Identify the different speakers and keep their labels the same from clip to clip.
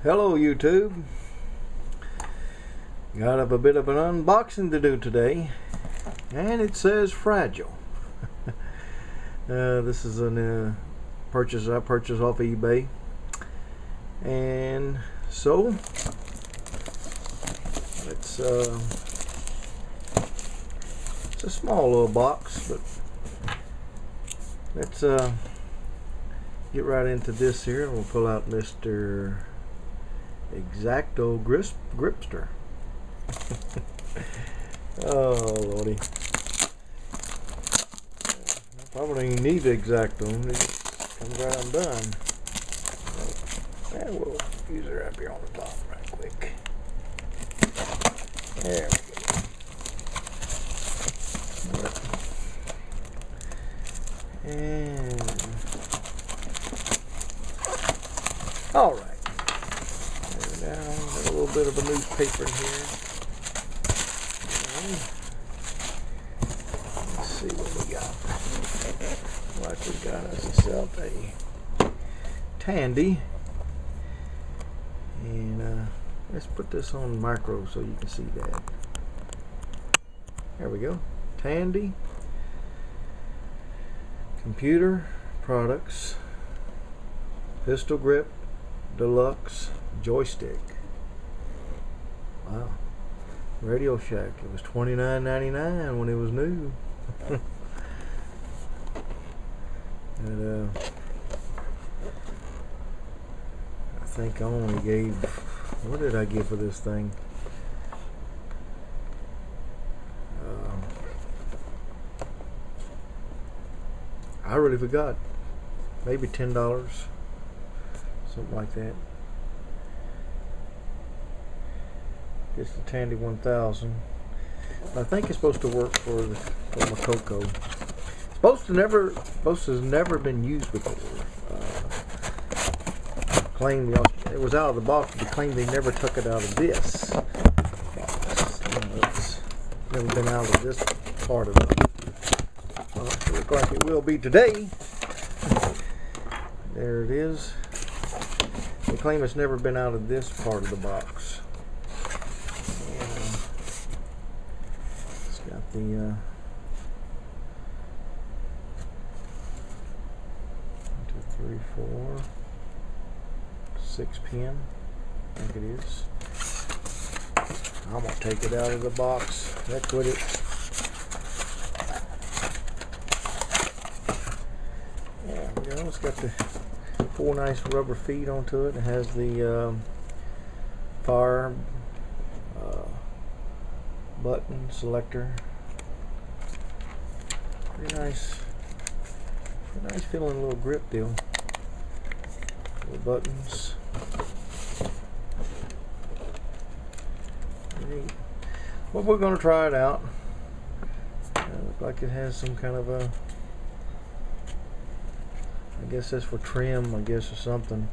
Speaker 1: Hello YouTube. Got a bit of an unboxing to do today, and it says fragile. This is a purchase I purchased off eBay, and so it's a small little box, but let's get right into this here, and we'll pull out Mr. X-Acto Gripster. Oh lordy, I probably don't even need the X-Acto. It just comes right undone. And we'll use it right here on the top right quick. There we go. And all right. Now, got a little bit of a newspaper in here. Let's see what we got. Like we got us ourselves a Tandy. And let's put this on micro so you can see that. There we go. Tandy. Computer products. Pistol grip. Deluxe. Joystick. Wow. Radio Shack. It was $29.99 when it was new. And I think I only gave, what did I give for this thing? I really forgot. Maybe $10, something like that. It's the Tandy 1000. I think it's supposed to work for my Coco. Supposed to has never been used before. Claimed it was out of the box, but claimed they never took it out of this box. It's never been out of this part of it. Well, it looks like it will be today. There it is. They claim it's never been out of this part of the box. Got the 1, 2, 3, 4, 6 pin. I think it is. I'm gonna take it out of the box. Heck with it. There we go. It's got the 4 nice rubber feet onto it. It has the fire button selector. Pretty nice feeling little grip deal. Little buttons. Neat. Well, we're going to try it out. Looks like it has some kind of a, I guess that's for trim, I guess, or something.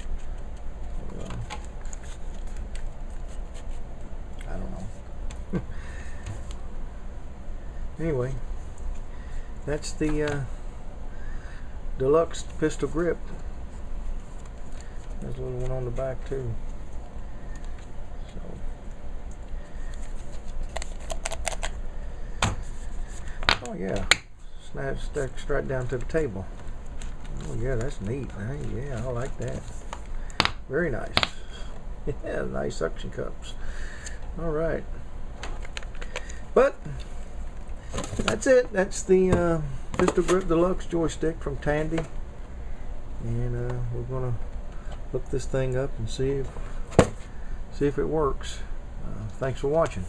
Speaker 1: I don't know. Anyway, that's the Deluxe pistol grip. There's a little one on the back too. So, oh yeah, stuck straight down to the table. Oh yeah, that's neat. Yeah, I like that. Very nice. Yeah, nice suction cups. All right, but that's it. That's the Pistol Grip Deluxe Joystick from Tandy, and we're gonna hook this thing up and see if it works. Thanks for watching.